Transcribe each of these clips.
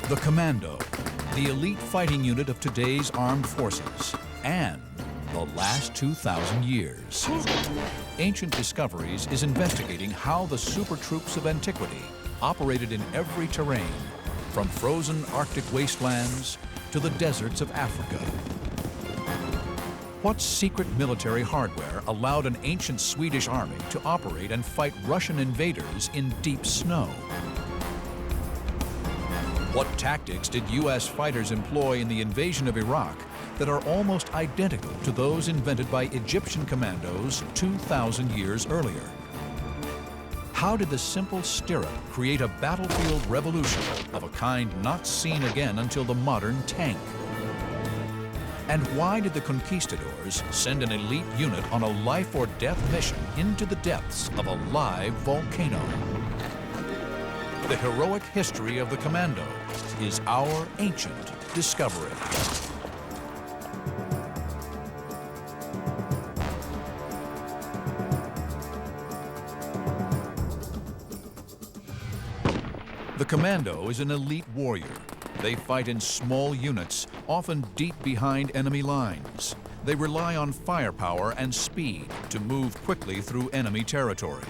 The Commando, the elite fighting unit of today's armed forces, and the last 2,000 years. Ancient Discoveries is investigating how the super troops of antiquity operated in every terrain, from frozen Arctic wastelands to the deserts of Africa. What secret military hardware allowed an ancient Swedish army to operate and fight Russian invaders in deep snow? What tactics did U.S. fighters employ in the invasion of Iraq that are almost identical to those invented by Egyptian commandos 2,000 years earlier? How did the simple stirrup create a battlefield revolution of a kind not seen again until the modern tank? And why did the conquistadors send an elite unit on a life-or-death mission into the depths of a live volcano? The heroic history of the Commando is our ancient discovery. The Commando is an elite warrior. They fight in small units, often deep behind enemy lines. They rely on firepower and speed to move quickly through enemy territory.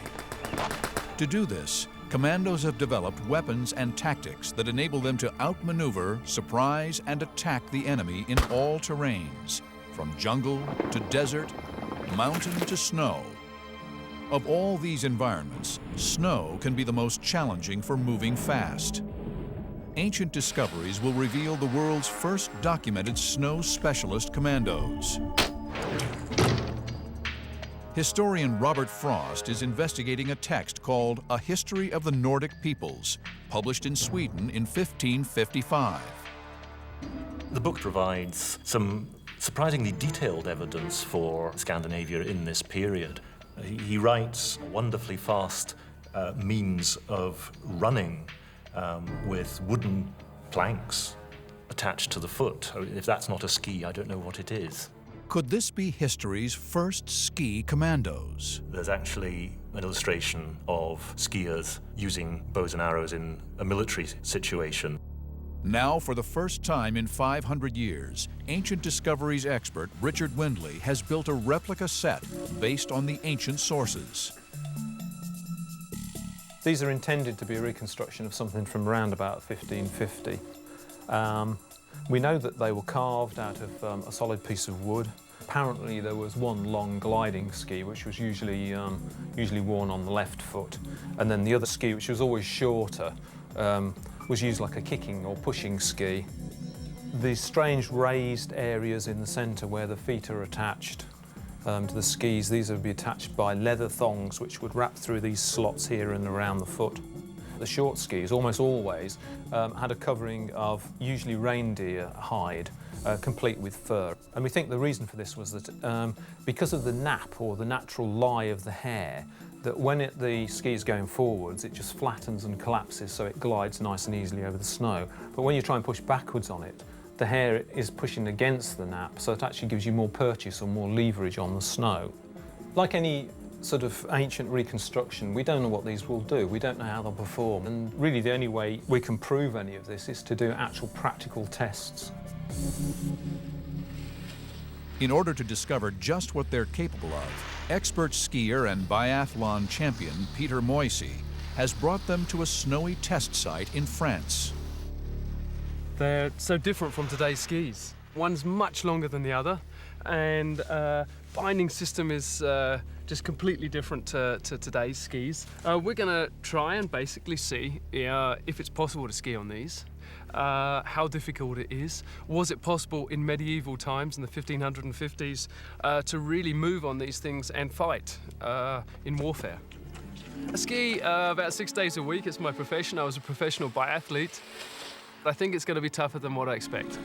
To do this, Commandos have developed weapons and tactics that enable them to outmaneuver, surprise, and attack the enemy in all terrains, from jungle to desert, mountain to snow. Of all these environments, snow can be the most challenging for moving fast. Ancient Discoveries will reveal the world's first documented snow specialist commandos. Historian Robert Frost is investigating a text called A History of the Nordic Peoples, published in Sweden in 1555. The book provides some surprisingly detailed evidence for Scandinavia in this period. He writes wonderfully fast means of running with wooden planks attached to the foot. If that's not a ski, I don't know what it is. Could this be history's first ski commandos? There's actually an illustration of skiers using bows and arrows in a military situation. Now, for the first time in 500 years, Ancient Discoveries expert Richard Windley has built a replica set based on the ancient sources. These are intended to be a reconstruction of something from around about 1550. We know that they were carved out of a solid piece of wood. Apparently there was one long gliding ski which was usually worn on the left foot, and then the other ski, which was always shorter, was used like a kicking or pushing ski. These strange raised areas in the centre where the feet are attached to the skis, these would be attached by leather thongs which would wrap through these slots here and around the foot. The short skis almost always had a covering of usually reindeer hide, complete with fur. And we think the reason for this was that because of the nap, or the natural lie of the hair, that when the ski is going forwards, it just flattens and collapses, so it glides nice and easily over the snow. But when you try and push backwards on it, the hair is pushing against the nap, so it actually gives you more purchase or more leverage on the snow. Like any sort of ancient reconstruction, we don't know what these will do. We don't know how they'll perform. And really the only way we can prove any of this is to do actual practical tests. In order to discover just what they're capable of, expert skier and biathlon champion Peter Moisey has brought them to a snowy test site in France. They're so different from today's skis. One's much longer than the other, and binding system is just completely different to today's skis. We're going to try and basically see if it's possible to ski on these, how difficult it is. Was it possible in medieval times, in the 1550s, to really move on these things and fight in warfare? I ski about 6 days a week. It's my profession. I was a professional biathlete. I think it's going to be tougher than what I expect.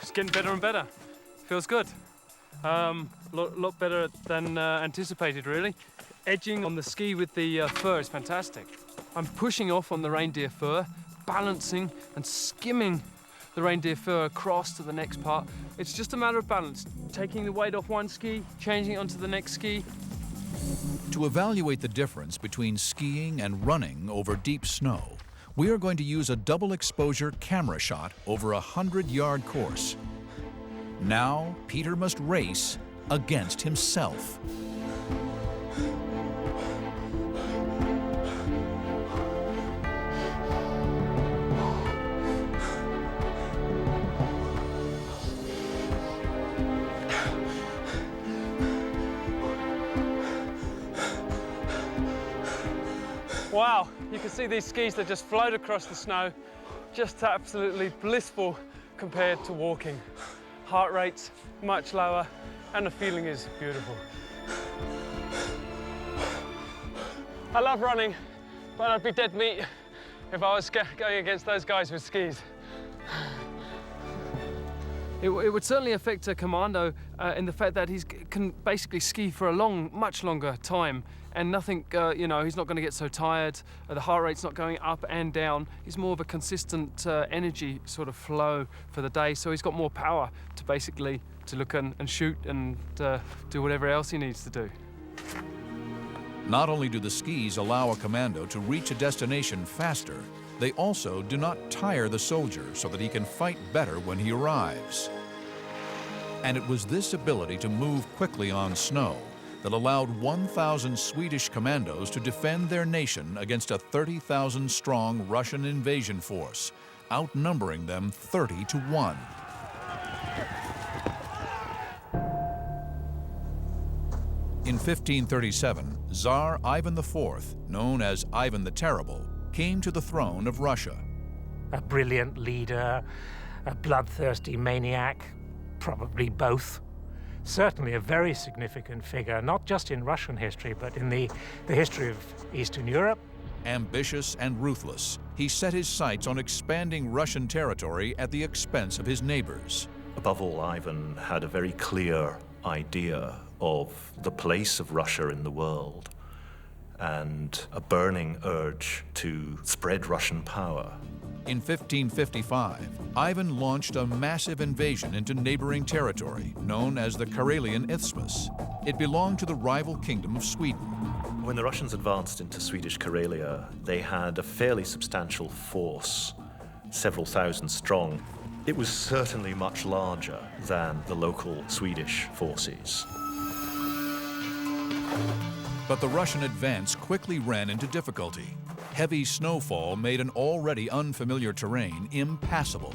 It's getting better and better. Feels good. Lot better than anticipated, really. Edging on the ski with the fur is fantastic. I'm pushing off on the reindeer fur, balancing and skimming the reindeer fur across to the next part. It's just a matter of balance, taking the weight off one ski, changing it onto the next ski. To evaluate the difference between skiing and running over deep snow, we are going to use a double exposure camera shot over a 100-yard course. Now, Peter must race against himself. Wow, you can see these skis that just float across the snow, just absolutely blissful compared to walking. Heart rate's much lower, and the feeling is beautiful. I love running, but I'd be dead meat if I was going against those guys with skis. It would certainly affect a Commando in the fact that he can basically ski for a much longer time, and nothing, you know, he's not going to get so tired. The heart rate's not going up and down. He's more of a consistent energy sort of flow for the day, so he's got more power to basically to look and shoot and do whatever else he needs to do. Not only do the skis allow a commando to reach a destination faster, they also do not tire the soldier so that he can fight better when he arrives. And it was this ability to move quickly on snow that allowed 1,000 Swedish commandos to defend their nation against a 30,000-strong Russian invasion force, outnumbering them 30-1. In 1537, Tsar Ivan IV, known as Ivan the Terrible, came to the throne of Russia. A brilliant leader, a bloodthirsty maniac, probably both. Certainly a very significant figure, not just in Russian history, but in the history of Eastern Europe. Ambitious and ruthless, he set his sights on expanding Russian territory at the expense of his neighbors. Above all, Ivan had a very clear idea of the place of Russia in the world and a burning urge to spread Russian power. In 1555, Ivan launched a massive invasion into neighboring territory known as the Karelian Isthmus. It belonged to the rival kingdom of Sweden. When the Russians advanced into Swedish Karelia, they had a fairly substantial force, several thousand strong. It was certainly much larger than the local Swedish forces. But the Russian advance quickly ran into difficulty. Heavy snowfall made an already unfamiliar terrain impassable.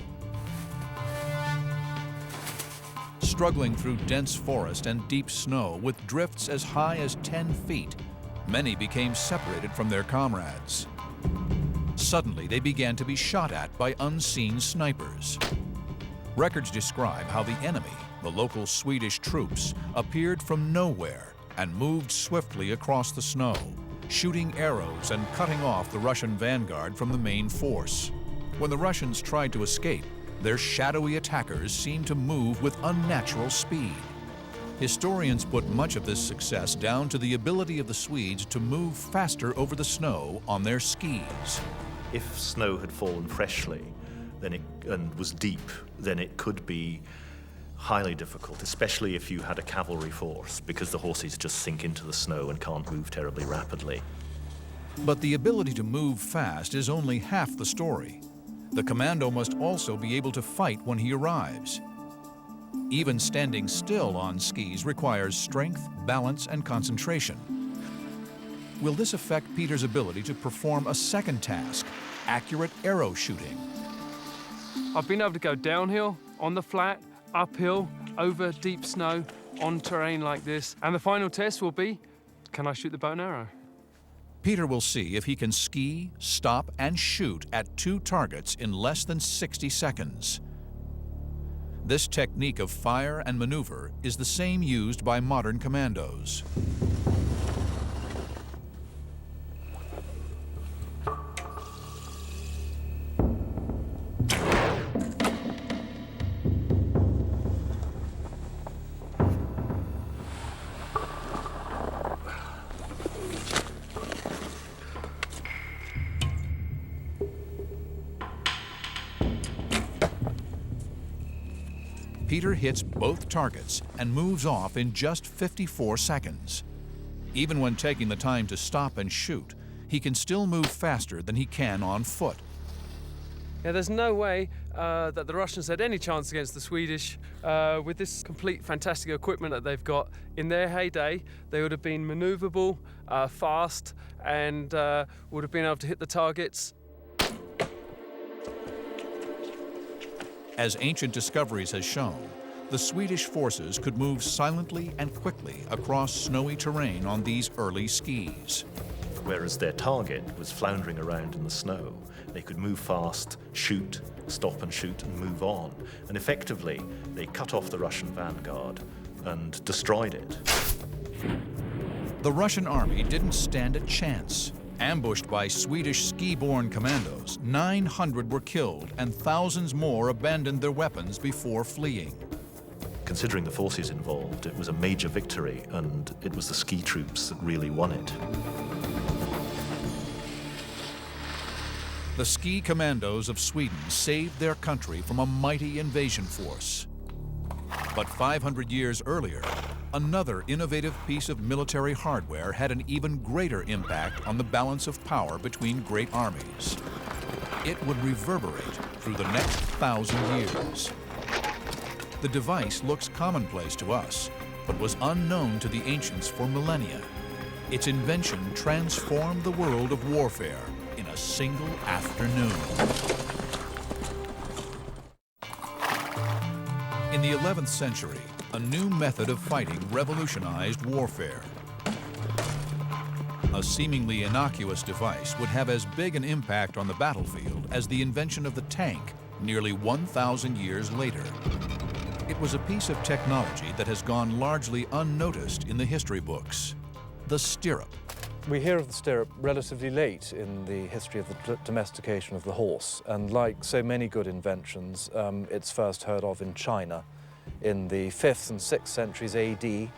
Struggling through dense forest and deep snow with drifts as high as 10 feet, many became separated from their comrades. Suddenly, they began to be shot at by unseen snipers. Records describe how the enemy, the local Swedish troops, appeared from nowhere and moved swiftly across the snow, shooting arrows and cutting off the Russian vanguard from the main force. When the Russians tried to escape, their shadowy attackers seemed to move with unnatural speed. Historians put much of this success down to the ability of the Swedes to move faster over the snow on their skis. If snow had fallen freshly and was deep, then it could be highly difficult, especially if you had a cavalry force, because the horses just sink into the snow and can't move terribly rapidly. But the ability to move fast is only half the story. The commando must also be able to fight when he arrives. Even standing still on skis requires strength, balance, and concentration. Will this affect Peter's ability to perform a second task, accurate arrow shooting? I've been able to go downhill, on the flat, uphill, over deep snow, on terrain like this. And the final test will be, can I shoot the bow and arrow? Peter will see if he can ski, stop, and shoot at 2 targets in less than 60 seconds. This technique of fire and maneuver is the same used by modern commandos. Peter hits both targets and moves off in just 54 seconds. Even when taking the time to stop and shoot, he can still move faster than he can on foot. Yeah, there's no way that the Russians had any chance against the Swedish. With this complete fantastic equipment that they've got, in their heyday, they would have been maneuverable, fast, and would have been able to hit the targets. As ancient discoveries has shown, the Swedish forces could move silently and quickly across snowy terrain on these early skis. Whereas their target was floundering around in the snow, they could move fast, shoot, stop and shoot and move on. And effectively, they cut off the Russian vanguard and destroyed it. The Russian army didn't stand a chance. Ambushed by Swedish ski-borne commandos, 900 were killed and thousands more abandoned their weapons before fleeing. Considering the forces involved, it was a major victory, and it was the ski troops that really won it. The ski commandos of Sweden saved their country from a mighty invasion force. But 500 years earlier, another innovative piece of military hardware had an even greater impact on the balance of power between great armies. It would reverberate through the next 1,000 years. The device looks commonplace to us, but was unknown to the ancients for millennia. Its invention transformed the world of warfare in a single afternoon. In the 11th century, a new method of fighting revolutionized warfare. A seemingly innocuous device would have as big an impact on the battlefield as the invention of the tank nearly 1,000 years later. It was a piece of technology that has gone largely unnoticed in the history books: the stirrup. We hear of the stirrup relatively late in the history of the domestication of the horse, and like so many good inventions, it's first heard of in China in the 5th and 6th centuries AD,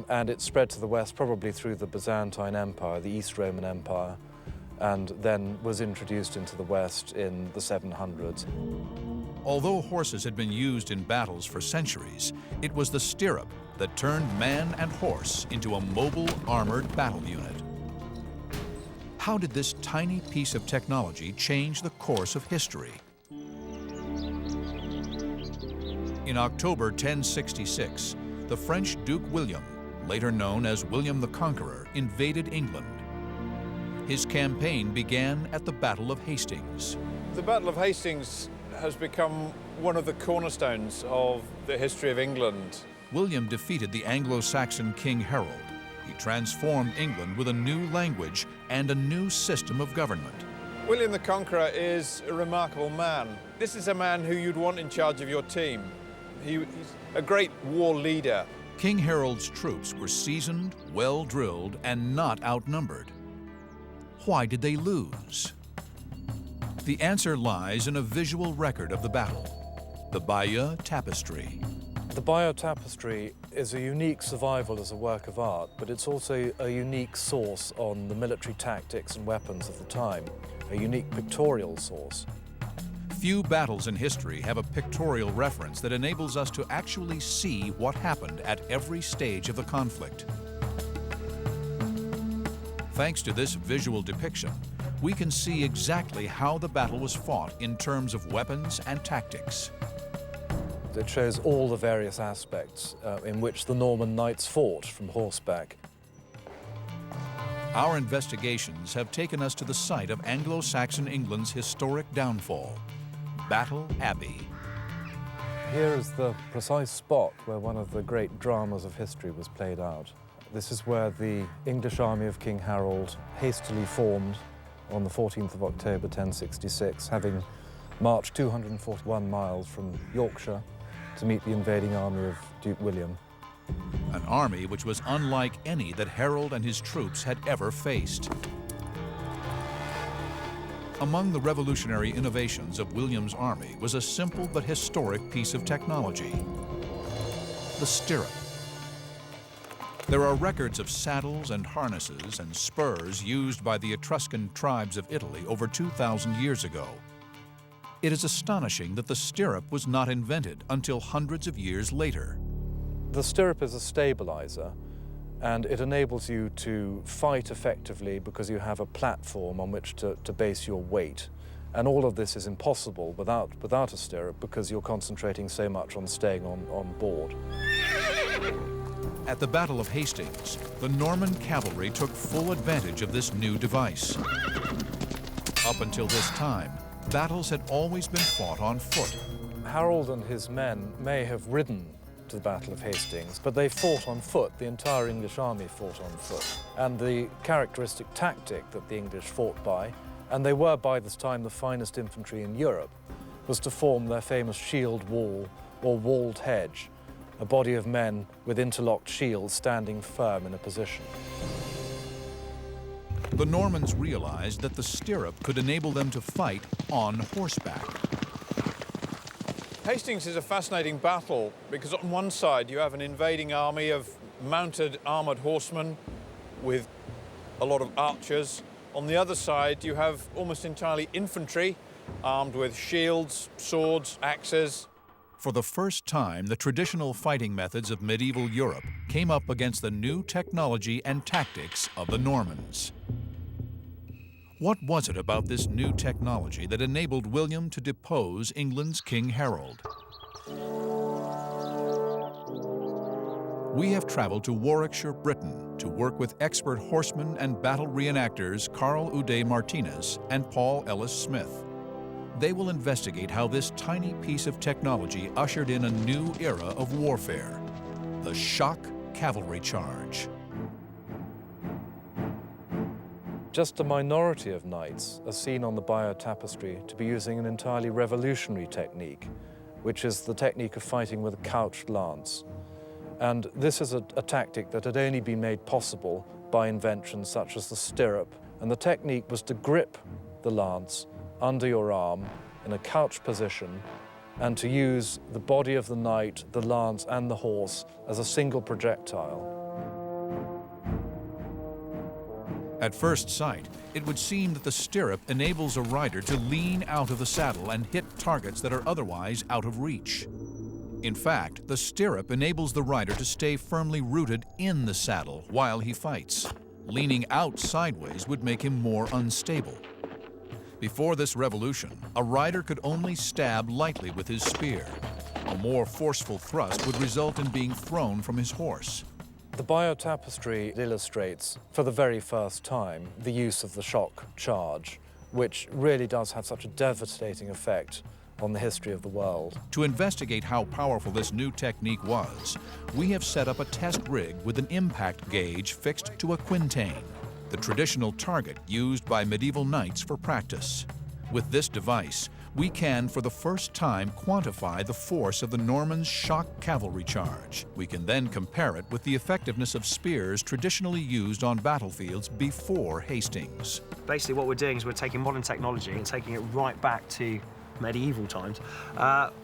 and it spread to the west probably through the Byzantine Empire, the East Roman Empire, and then was introduced into the west in the 700s. Although horses had been used in battles for centuries, it was the stirrup that turned man and horse into a mobile, armored battle unit. How did this tiny piece of technology change the course of history? In October 1066, the French Duke William, later known as William the Conqueror, invaded England. His campaign began at the Battle of Hastings. The Battle of Hastings has become one of the cornerstones of the history of England. William defeated the Anglo-Saxon King Harold. He transformed England with a new language and a new system of government. William the Conqueror is a remarkable man. This is a man who you'd want in charge of your team. He's a great war leader. King Harold's troops were seasoned, well-drilled, and not outnumbered. Why did they lose? The answer lies in a visual record of the battle: the Bayeux Tapestry. The Bayeux Tapestry is a unique survival as a work of art, but it's also a unique source on the military tactics and weapons of the time, a unique pictorial source. Few battles in history have a pictorial reference that enables us to actually see what happened at every stage of the conflict. Thanks to this visual depiction, we can see exactly how the battle was fought in terms of weapons and tactics. It shows all the various aspects in which the Norman knights fought from horseback. Our investigations have taken us to the site of Anglo-Saxon England's historic downfall, Battle Abbey. Here is the precise spot where one of the great dramas of history was played out. This is where the English army of King Harold hastily formed on the 14th of October 1066, having marched 241 miles from Yorkshire to meet the invading army of Duke William. An army which was unlike any that Harold and his troops had ever faced. Among the revolutionary innovations of William's army was a simple but historic piece of technology: the stirrup. There are records of saddles and harnesses and spurs used by the Etruscan tribes of Italy over 2,000 years ago. It is astonishing that the stirrup was not invented until hundreds of years later. The stirrup is a stabilizer, and it enables you to fight effectively because you have a platform on which to base your weight. And all of this is impossible without a stirrup because you're concentrating so much on staying on board. At the Battle of Hastings, the Norman cavalry took full advantage of this new device. Up until this time, battles had always been fought on foot. Harold and his men may have ridden to the Battle of Hastings, but they fought on foot. The entire English army fought on foot. And the characteristic tactic that the English fought by, and they were by this time the finest infantry in Europe, was to form their famous shield wall or walled hedge, a body of men with interlocked shields standing firm in a position. The Normans realized that the stirrup could enable them to fight on horseback. Hastings is a fascinating battle because on one side you have an invading army of mounted armoured horsemen with a lot of archers. On the other side you have almost entirely infantry armed with shields, swords, axes. For the first time, the traditional fighting methods of medieval Europe came up against the new technology and tactics of the Normans. What was it about this new technology that enabled William to depose England's King Harold? We have traveled to Warwickshire, Britain, to work with expert horsemen and battle reenactors Carl Ude Martinez and Paul Ellis Smith. They will investigate how this tiny piece of technology ushered in a new era of warfare, the shock cavalry charge. Just a minority of knights are seen on the Bayeux tapestry to be using an entirely revolutionary technique, which is the technique of fighting with a couched lance. And this is a tactic that had only been made possible by inventions such as the stirrup. And the technique was to grip the lance under your arm in a couched position and to use the body of the knight, the lance and the horse as a single projectile. At first sight, it would seem that the stirrup enables a rider to lean out of the saddle and hit targets that are otherwise out of reach. In fact, the stirrup enables the rider to stay firmly rooted in the saddle while he fights. Leaning out sideways would make him more unstable. Before this revolution, a rider could only stab lightly with his spear. A more forceful thrust would result in being thrown from his horse. The Bayeux tapestry illustrates, for the very first time, the use of the shock charge, which really does have such a devastating effect on the history of the world. To investigate how powerful this new technique was, we have set up a test rig with an impact gauge fixed to a quintain, the traditional target used by medieval knights for practice. With this device, we can, for the first time, quantify the force of the Normans' shock cavalry charge. We can then compare it with the effectiveness of spears traditionally used on battlefields before Hastings. Basically what we're doing is we're taking modern technology and taking it right back to medieval times.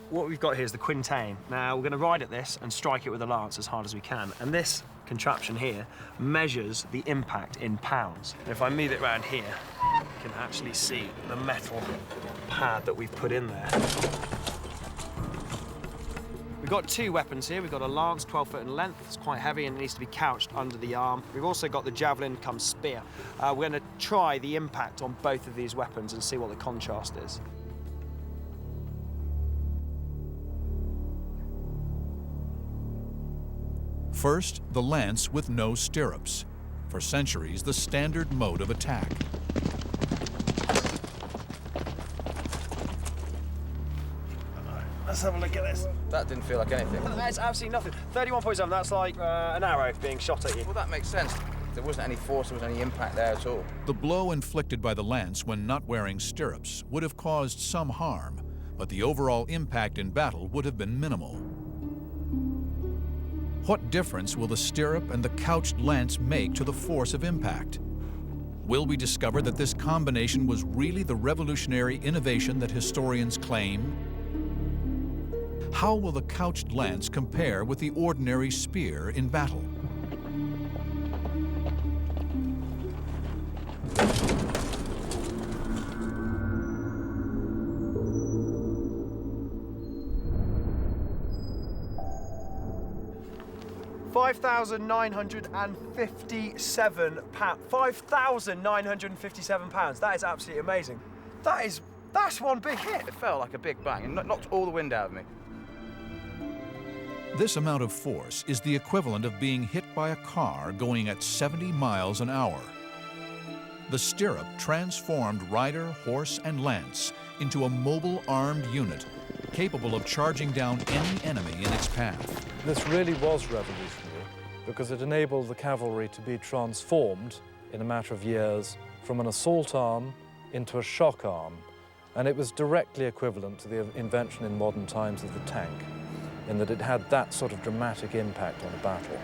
What we've got here is the quintain. Now we're going to ride at this and strike it with a lance as hard as we can. And this contraption here measures the impact in pounds. And if I move it around here, you can actually see the metal pad that we've put in there. We've got two weapons here. We've got a lance, 12 foot in length. It's quite heavy and it needs to be couched under the arm. We've also got the javelin come spear. We're going to try the impact on both of these weapons and see what the contrast is. First, the lance with no stirrups. For centuries, the standard mode of attack. Let's have a look at this. That didn't feel like anything. That's absolutely nothing. 31.7, that's like an arrow being shot at you. Well, that makes sense. There wasn't any force, there wasn't any impact there at all. The blow inflicted by the lance when not wearing stirrups would have caused some harm, but the overall impact in battle would have been minimal. What difference will the stirrup and the couched lance make to the force of impact? Will we discover that this combination was really the revolutionary innovation that historians claim? How will the couched lance compare with the ordinary spear in battle? 5,957 pounds. 5,957 pounds. That is absolutely amazing. That's one big hit. It felt like a big bang and knocked all the wind out of me. This amount of force is the equivalent of being hit by a car going at 70 miles an hour. The stirrup transformed rider, horse, and lance into a mobile armed unit capable of charging down any enemy in its path. This really was revolutionary because it enabled the cavalry to be transformed in a matter of years from an assault arm into a shock arm, and it was directly equivalent to the invention in modern times of the tank, in that it had that sort of dramatic impact on a battle.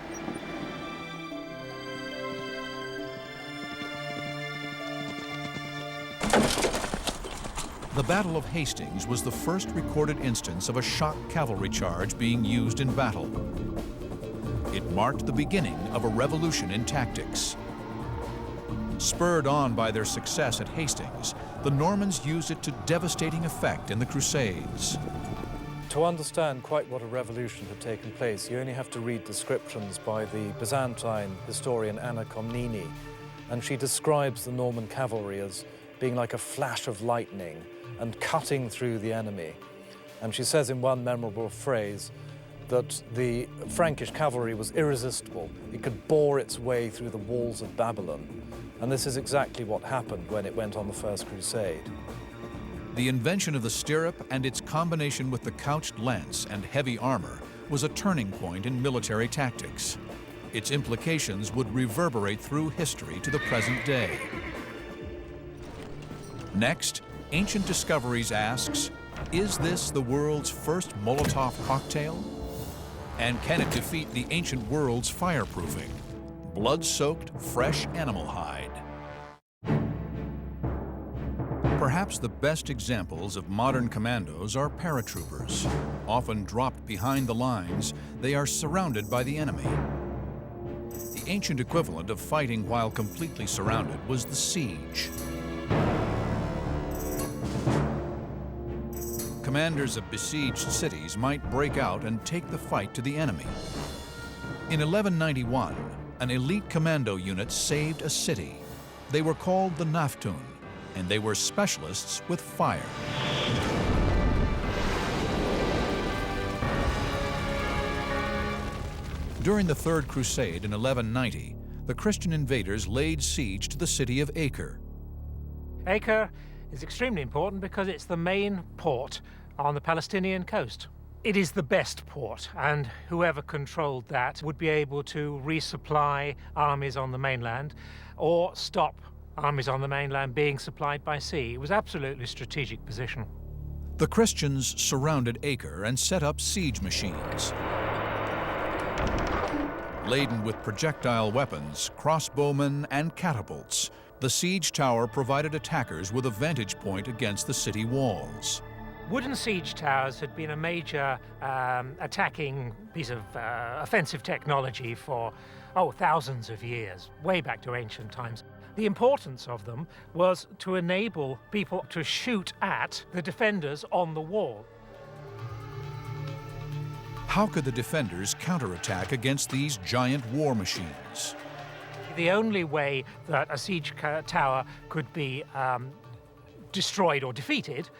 The Battle of Hastings was the first recorded instance of a shock cavalry charge being used in battle. It marked the beginning of a revolution in tactics. Spurred on by their success at Hastings, the Normans used it to devastating effect in the Crusades. To understand quite what a revolution had taken place, you only have to read descriptions by the Byzantine historian Anna Komnene, and she describes the Norman cavalry as being like a flash of lightning and cutting through the enemy. And she says in one memorable phrase that the Frankish cavalry was irresistible. It could bore its way through the walls of Babylon. And this is exactly what happened when it went on the First Crusade. The invention of the stirrup and its combination with the couched lance and heavy armor was a turning point in military tactics. Its implications would reverberate through history to the present day. Next, Ancient Discoveries asks, is this the world's first Molotov cocktail? And can it defeat the ancient world's fireproofing? Blood-soaked, fresh animal hide. Perhaps the best examples of modern commandos are paratroopers. Often dropped behind the lines, they are surrounded by the enemy. The ancient equivalent of fighting while completely surrounded was the siege. Commanders of besieged cities might break out and take the fight to the enemy. In 1191, an elite commando unit saved a city. They were called the Naftun, and they were specialists with fire. During the Third Crusade in 1190, the Christian invaders laid siege to the city of Acre. Acre is extremely important because it's the main port on the Palestinian coast. It is the best port, and whoever controlled that would be able to resupply armies on the mainland or stop armies on the mainland being supplied by sea. It was absolutely strategic position. The Christians surrounded Acre and set up siege machines. Laden with projectile weapons, crossbowmen, and catapults, the siege tower provided attackers with a vantage point against the city walls. Wooden siege towers had been a major attacking piece of offensive technology for, thousands of years, way back to ancient times. The importance of them was to enable people to shoot at the defenders on the wall. How could the defenders counterattack against these giant war machines? The only way that a siege tower could be destroyed or defeated,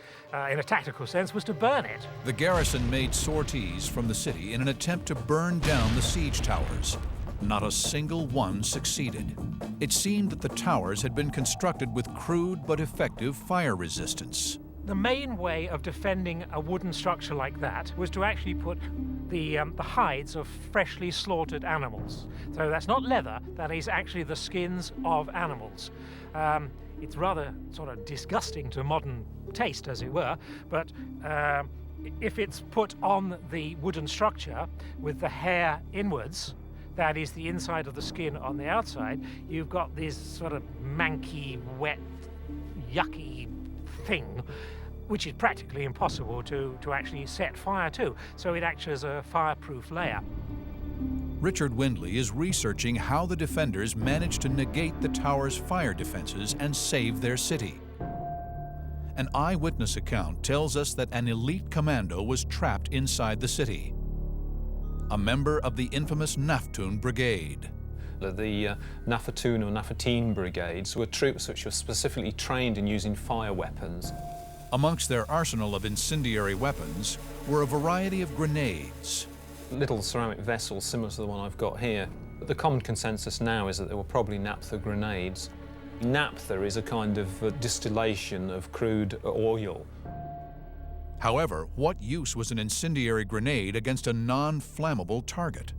in a tactical sense, was to burn it. The garrison made sorties from the city in an attempt to burn down the siege towers. Not a single one succeeded. It seemed that the towers had been constructed with crude but effective fire resistance. The main way of defending a wooden structure like that was to actually put the hides of freshly slaughtered animals. So that's not leather, that is actually the skins of animals. It's rather sort of disgusting to modern taste, as it were, but if it's put on the wooden structure with the hair inwards, that is the inside of the skin on the outside, you've got this sort of manky, wet, yucky thing, which is practically impossible to actually set fire to. So it acts as a fireproof layer. Richard Windley is researching how the defenders managed to negate the tower's fire defenses and save their city. An eyewitness account tells us that an elite commando was trapped inside the city. a member of the infamous Naftun Brigade. The Nafatun or Nafatine brigades were troops which were specifically trained in using fire weapons. Amongst their arsenal of incendiary weapons were a variety of grenades. Little ceramic vessels similar to the one I've got here. But the common consensus now is that they were probably naphtha grenades. Naphtha is a kind of distillation of crude oil. However, what use was an incendiary grenade against a non-flammable target?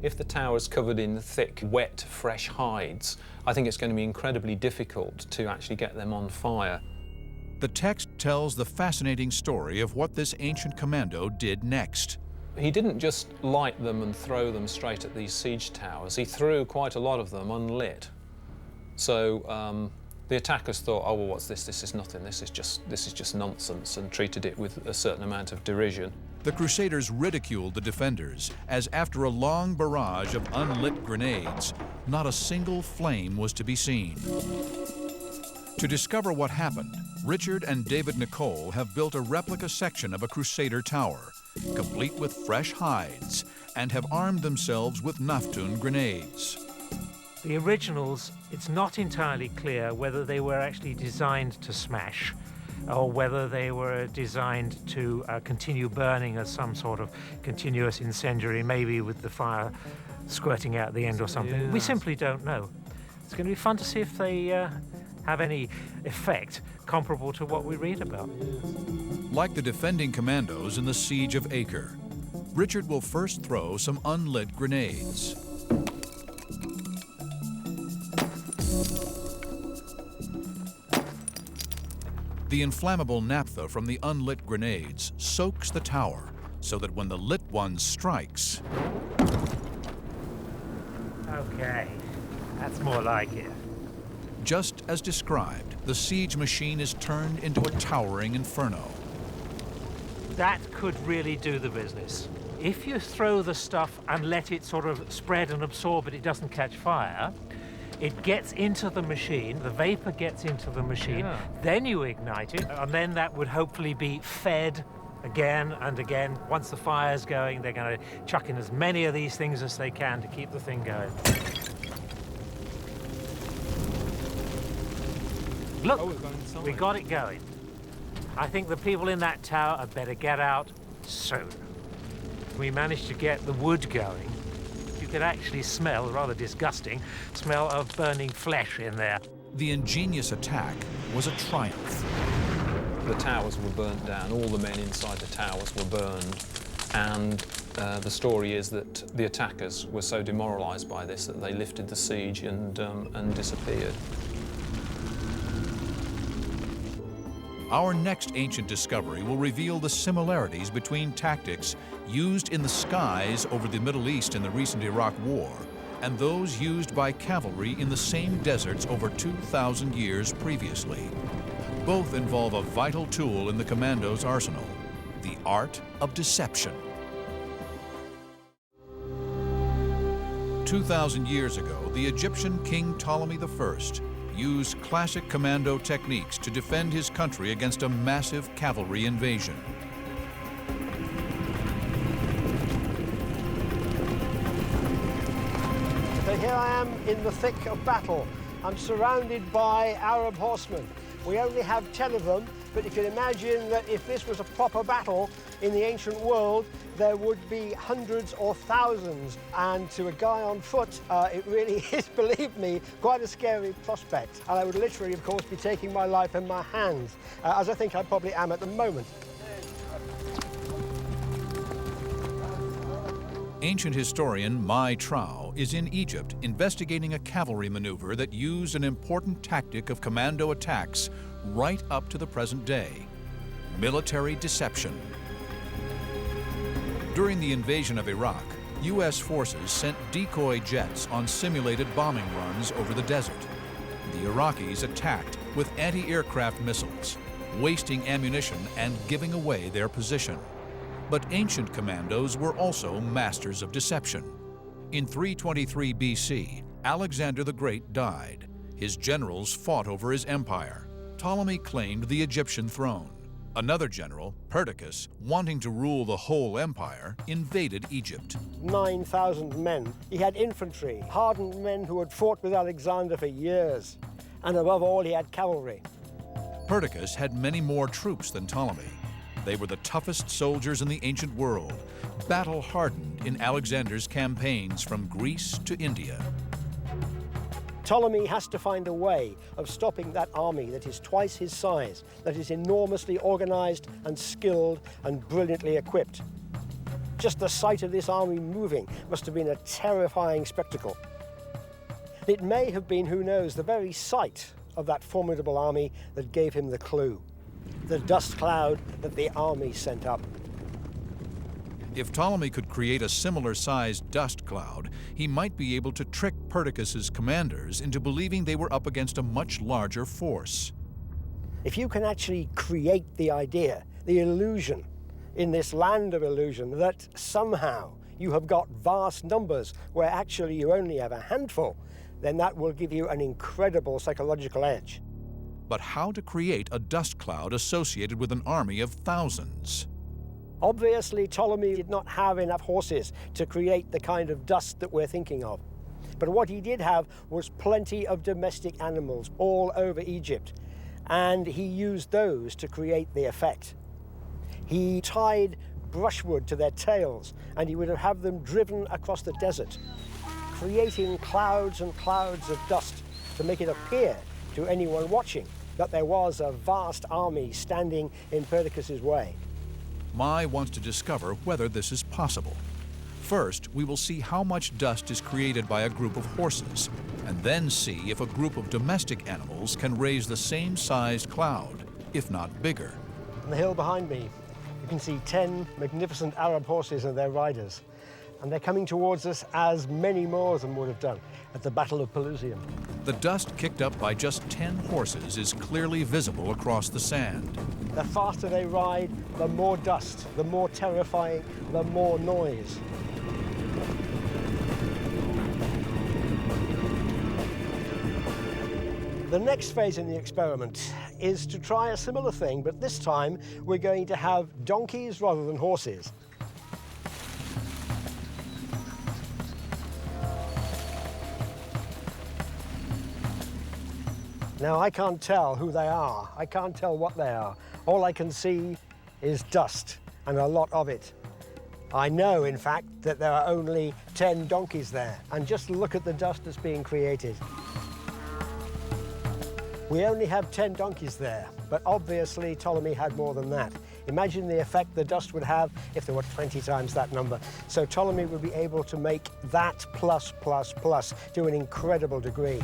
If the tower's covered in thick, wet, fresh hides, I think it's going to be incredibly difficult to actually get them on fire. The text tells the fascinating story of what this ancient commando did next. He didn't just light them and throw them straight at these siege towers. He threw quite a lot of them unlit. So the attackers thought, oh, well, what's this? This is nothing. This is just nonsense, and treated it with a certain amount of derision. The Crusaders ridiculed the defenders, as after a long barrage of unlit grenades, not a single flame was to be seen. To discover what happened, Richard and David Nicole have built a replica section of a Crusader tower, complete with fresh hides, and have armed themselves with Naftun grenades. The originals, it's not entirely clear whether they were actually designed to smash or whether they were designed to continue burning as some sort of continuous incendiary, maybe with the fire squirting out the end or something. Yeah. We simply don't know. It's going to be fun to see if they have any effect comparable to what we read about. Like the defending commandos in the Siege of Acre, Richard will first throw some unlit grenades. The inflammable naphtha from the unlit grenades soaks the tower so that when the lit one strikes... Okay, that's more like it. Just as described, the siege machine is turned into a towering inferno. That could really do the business. If you throw the stuff and let it sort of spread and absorb, but it doesn't catch fire, it gets into the machine, the vapor gets into the machine, then you ignite it, and then that would hopefully be fed again and again. Once the fire's going, they're going to chuck in as many of these things as they can to keep the thing going. Look, we got it going. I think the people in that tower had better get out soon. We managed to get the wood going. You could actually smell, rather disgusting, smell of burning flesh in there. The ingenious attack was a triumph. The towers were burnt down, all the men inside the towers were burned, and the story is that the attackers were so demoralized by this that they lifted the siege and disappeared. Our next ancient discovery will reveal the similarities between tactics used in the skies over the Middle East in the recent Iraq War and those used by cavalry in the same deserts over 2,000 years previously. Both involve a vital tool in the Commandos' arsenal, the art of deception. 2,000 years ago, the Egyptian King Ptolemy I used classic commando techniques to defend his country against a massive cavalry invasion. So here I am in the thick of battle. I'm surrounded by Arab horsemen. We only have 10 of them, but you can imagine that if this was a proper battle in the ancient world, there would be hundreds or thousands. And to a guy on foot, it really is, believe me, quite a scary prospect. And I would literally, of course, be taking my life in my hands, as I think I probably am at the moment. Ancient historian Mai Trau is in Egypt investigating a cavalry maneuver that used an important tactic of commando attacks right up to the present day: military deception. During the invasion of Iraq, U.S. forces sent decoy jets on simulated bombing runs over the desert. The Iraqis attacked with anti-aircraft missiles, wasting ammunition and giving away their position. But ancient commandos were also masters of deception. In 323 BC, Alexander the Great died. His generals fought over his empire. Ptolemy claimed the Egyptian throne. Another general, Perdiccas, wanting to rule the whole empire, invaded Egypt. 9,000 men. He had infantry, hardened men who had fought with Alexander for years. And above all, he had cavalry. Perdiccas had many more troops than Ptolemy. They were the toughest soldiers in the ancient world, battle-hardened in Alexander's campaigns from Greece to India. Ptolemy has to find a way of stopping that army that is twice his size, that is enormously organized and skilled and brilliantly equipped. Just the sight of this army moving must have been a terrifying spectacle. It may have been, who knows, the very sight of that formidable army that gave him the clue, the dust cloud that the army sent up. If Ptolemy could create a similar-sized dust cloud, he might be able to trick Perdiccas's commanders into believing they were up against a much larger force. If you can actually create the idea, the illusion, in this land of illusion, that somehow you have got vast numbers where actually you only have a handful, then that will give you an incredible psychological edge. But how to create a dust cloud associated with an army of thousands? Obviously, Ptolemy did not have enough horses to create the kind of dust that we're thinking of. But what he did have was plenty of domestic animals all over Egypt, and he used those to create the effect. He tied brushwood to their tails, and he would have them driven across the desert, creating clouds and clouds of dust to make it appear to anyone watching that there was a vast army standing in Perdiccas's way. Mai wants to discover whether this is possible. First, we will see how much dust is created by a group of horses, and then see if a group of domestic animals can raise the same sized cloud, if not bigger. On the hill behind me, you can see 10 magnificent Arab horses and their riders. And they're coming towards us as many more of them would have done at the Battle of Pelusium. The dust kicked up by just 10 horses is clearly visible across the sand. The faster they ride, the more dust, the more terrifying, the more noise. The next phase in the experiment is to try a similar thing, but this time we're going to have donkeys rather than horses. Now, I can't tell who they are. I can't tell what they are. All I can see is dust, and a lot of it. I know, in fact, that there are only 10 donkeys there, and just look at the dust that's being created. We only have 10 donkeys there, but obviously Ptolemy had more than that. Imagine the effect the dust would have if there were 20 times that number. So Ptolemy would be able to make that plus to an incredible degree.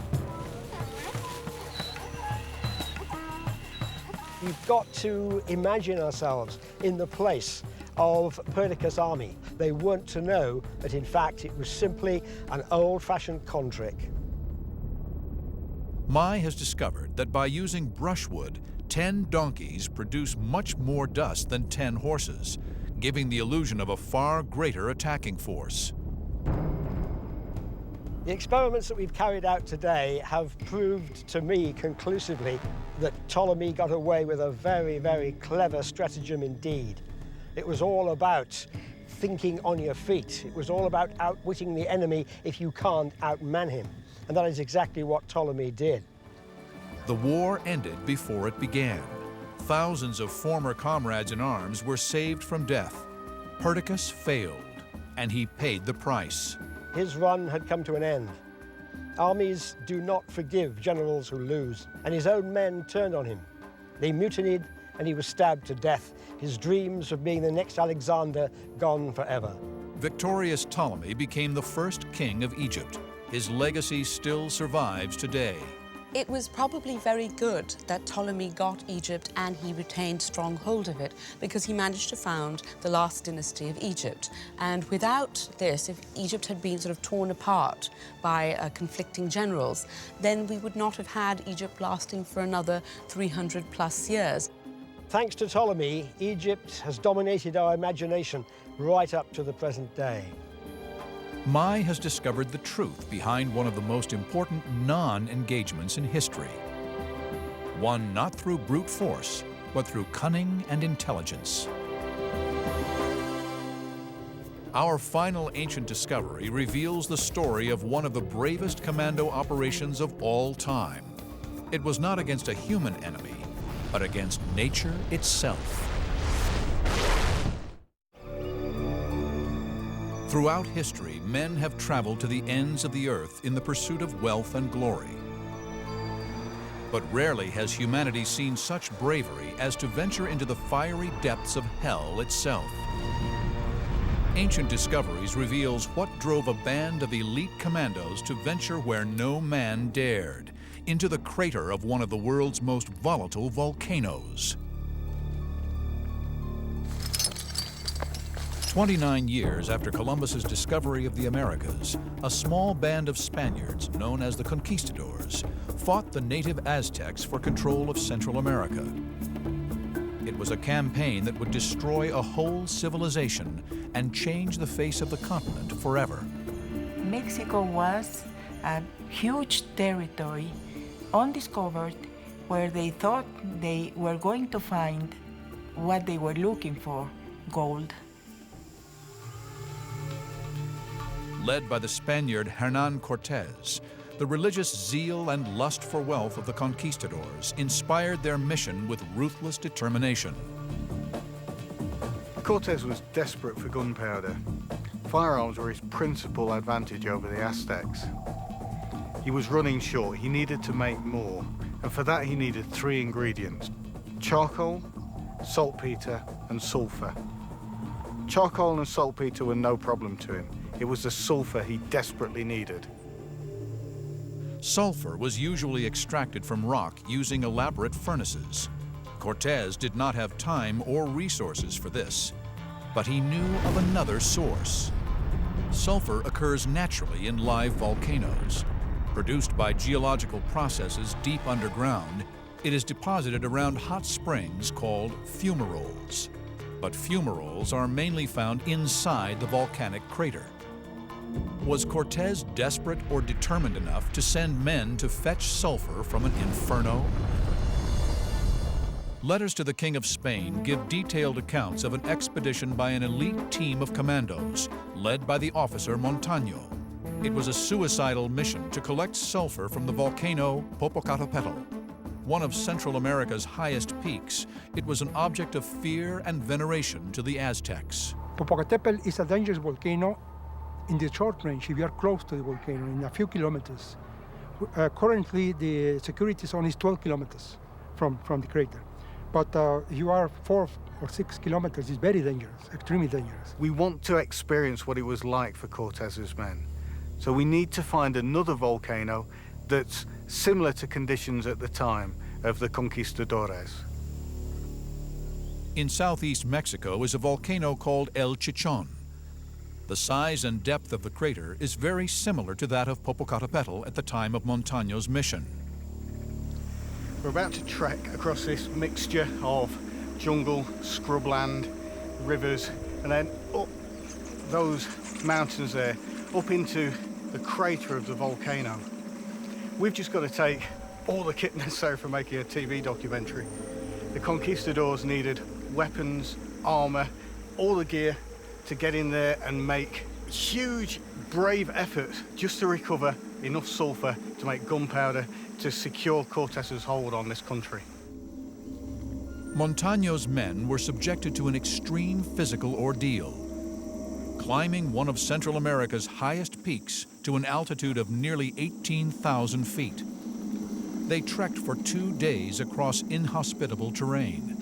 You've got to imagine ourselves in the place of Perdiccas' army. They weren't to know that, in fact, it was simply an old-fashioned con trick. Mai has discovered that by using brushwood, 10 donkeys produce much more dust than 10 horses, giving the illusion of a far greater attacking force. The experiments that we've carried out today have proved to me conclusively that Ptolemy got away with a very, very clever stratagem indeed. It was all about thinking on your feet. It was all about outwitting the enemy if you can't outman him. And that is exactly what Ptolemy did. The war ended before it began. Thousands of former comrades in arms were saved from death. Perdiccas failed, and he paid the price. His run had come to an end. Armies do not forgive generals who lose, and his own men turned on him. They mutinied, and he was stabbed to death, his dreams of being the next Alexander gone forever. Victorious Ptolemy became the first king of Egypt. His legacy still survives today. It was probably very good that Ptolemy got Egypt and he retained strong hold of it, because he managed to found the last dynasty of Egypt. And without this, if Egypt had been sort of torn apart by conflicting generals, then we would not have had Egypt lasting for another 300+ years. Thanks to Ptolemy, Egypt has dominated our imagination right up to the present day. Mai has discovered the truth behind one of the most important non-engagements in history. One not through brute force, but through cunning and intelligence. Our final ancient discovery reveals the story of one of the bravest commando operations of all time. It was not against a human enemy, but against nature itself. Throughout history, men have traveled to the ends of the earth in the pursuit of wealth and glory. But rarely has humanity seen such bravery as to venture into the fiery depths of hell itself. Ancient Discoveries reveals what drove a band of elite commandos to venture where no man dared, into the crater of one of the world's most volatile volcanoes. 29 years after Columbus's discovery of the Americas, a small band of Spaniards, known as the Conquistadors, fought the native Aztecs for control of Central America. It was a campaign that would destroy a whole civilization and change the face of the continent forever. Mexico was a huge territory, undiscovered, where they thought they were going to find what they were looking for, gold. Led by the Spaniard Hernán Cortés, the religious zeal and lust for wealth of the conquistadors inspired their mission with ruthless determination. Cortés was desperate for gunpowder. Firearms were his principal advantage over the Aztecs. He was running short. He needed to make more, and for that he needed 3 ingredients: charcoal, saltpeter, and sulfur. Charcoal and saltpeter were no problem to him. It was the sulfur he desperately needed. Sulfur was usually extracted from rock using elaborate furnaces. Cortés did not have time or resources for this, but he knew of another source. Sulfur occurs naturally in live volcanoes. Produced by geological processes deep underground, it is deposited around hot springs called fumaroles. But fumaroles are mainly found inside the volcanic crater. Was Cortés desperate or determined enough to send men to fetch sulfur from an inferno? Letters to the King of Spain give detailed accounts of an expedition by an elite team of commandos, led by the officer Montaño. It was a suicidal mission to collect sulfur from the volcano Popocatépetl. One of Central America's highest peaks, it was an object of fear and veneration to the Aztecs. Popocatépetl is a dangerous volcano in the short range, if you are close to the volcano, in a few kilometers. Currently, the security zone is 12 kilometers from the crater. But if you are 4 or 6 kilometers, it's very dangerous, extremely dangerous. We want to experience what it was like for Cortés's men. So we need to find another volcano that's similar to conditions at the time of the conquistadores. In southeast Mexico is a volcano called El Chichón. The size and depth of the crater is very similar to that of Popocatépetl at the time of Montaño's mission. We're about to trek across this mixture of jungle, scrubland, rivers, and then up those mountains there, up into the crater of the volcano. We've just got to take all the kit necessary for making a TV documentary. The conquistadors needed weapons, armor, all the gear to get in there and make huge, brave efforts just to recover enough sulfur to make gunpowder to secure Cortés's hold on this country. Montaño's men were subjected to an extreme physical ordeal, climbing one of Central America's highest peaks to an altitude of nearly 18,000 feet. They trekked for 2 days across inhospitable terrain.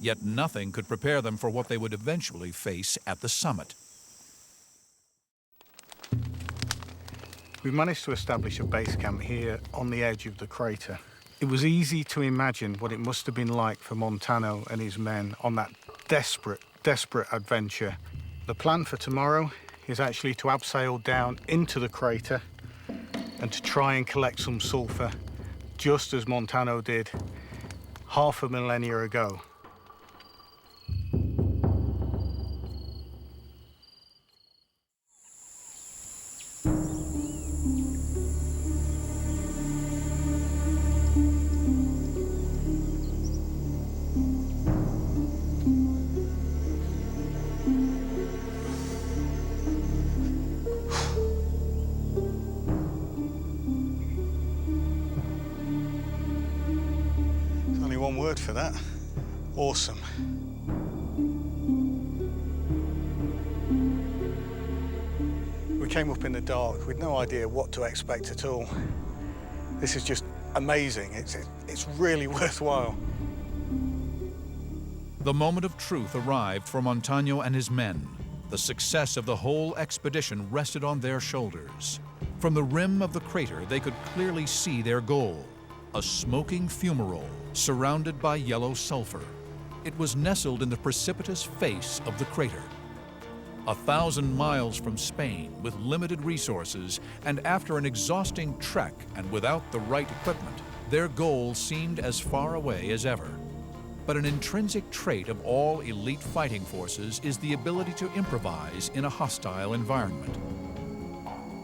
Yet nothing could prepare them for what they would eventually face at the summit. We've managed to establish a base camp here on the edge of the crater. It was easy to imagine what it must have been like for Montaño and his men on that desperate adventure. The plan for tomorrow is actually to abseil down into the crater and to try and collect some sulfur, just as Montaño did half a millennia ago. word for that. Awesome. We came up in the dark with no idea what to expect at all. This is just amazing. It's really worthwhile. The moment of truth arrived for Montano and his men. The success of the whole expedition rested on their shoulders. From the rim of the crater, they could clearly see their goal, a smoking fumarole surrounded by yellow sulfur. It was nestled in the precipitous face of the crater. 1,000 miles from Spain, with limited resources, and after an exhausting trek and without the right equipment, their goal seemed as far away as ever. But an intrinsic trait of all elite fighting forces is the ability to improvise in a hostile environment.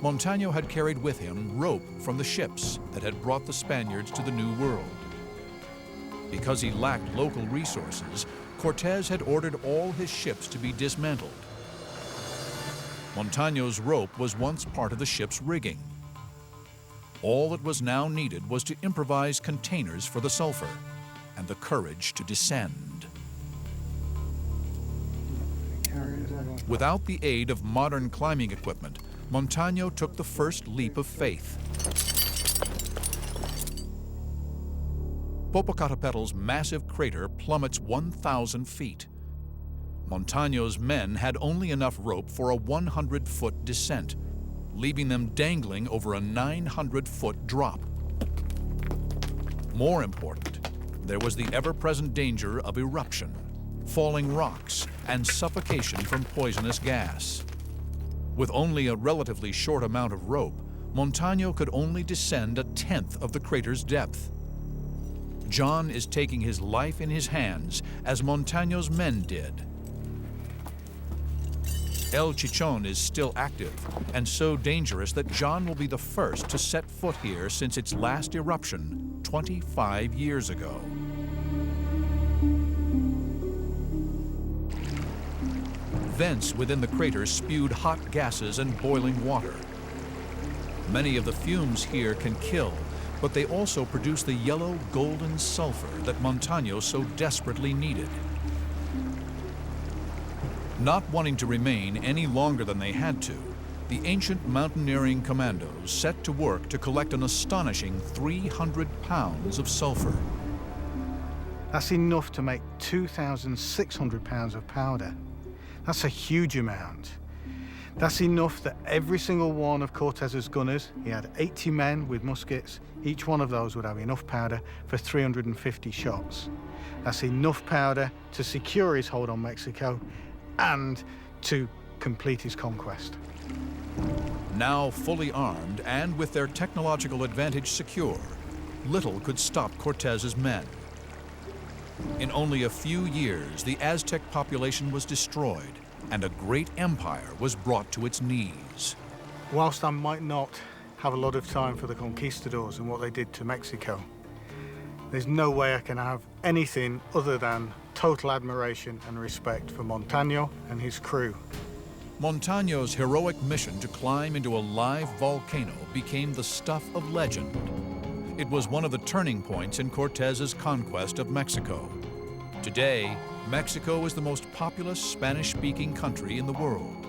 Montano had carried with him rope from the ships that had brought the Spaniards to the New World. Because he lacked local resources, Cortés had ordered all his ships to be dismantled. Montano's rope was once part of the ship's rigging. All that was now needed was to improvise containers for the sulfur and the courage to descend. Without the aid of modern climbing equipment, Montano took the first leap of faith. Popocatépetl's massive crater plummets 1,000 feet. Montano's men had only enough rope for a 100-foot descent, leaving them dangling over a 900-foot drop. More important, there was the ever-present danger of eruption, falling rocks, and suffocation from poisonous gas. With only a relatively short amount of rope, Montano could only descend 1/10 of the crater's depth. John is taking his life in his hands, as Montano's men did. El Chichon is still active, and so dangerous that John will be the first to set foot here since its last eruption 25 years ago. Vents within the crater spewed hot gases and boiling water. Many of the fumes here can kill, but they also produce the yellow golden sulfur that Montano so desperately needed. Not wanting to remain any longer than they had to, the ancient mountaineering commandos set to work to collect an astonishing 300 pounds of sulfur. That's enough to make 2,600 pounds of powder. That's a huge amount. That's enough that every single one of Cortés's gunners, he had 80 men with muskets, each one of those would have enough powder for 350 shots. That's enough powder to secure his hold on Mexico and to complete his conquest. Now fully armed and with their technological advantage secure, little could stop Cortés's men. In only a few years, the Aztec population was destroyed and a great empire was brought to its knees. Whilst I might not have a lot of time for the conquistadors and what they did to Mexico, there's no way I can have anything other than total admiration and respect for Montano and his crew. Montano's heroic mission to climb into a live volcano became the stuff of legend. It was one of the turning points in Cortés's conquest of Mexico. Today, Mexico is the most populous Spanish-speaking country in the world.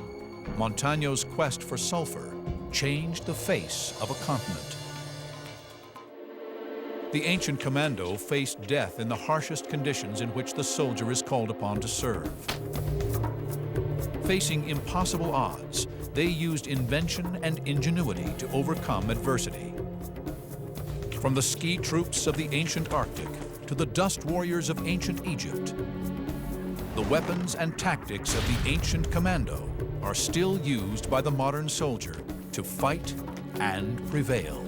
Montano's quest for sulfur changed the face of a continent. The ancient commando faced death in the harshest conditions in which the soldier is called upon to serve. Facing impossible odds, they used invention and ingenuity to overcome adversity. From the ski troops of the ancient Arctic to the dust warriors of ancient Egypt, the weapons and tactics of the ancient commando are still used by the modern soldier to fight and prevail.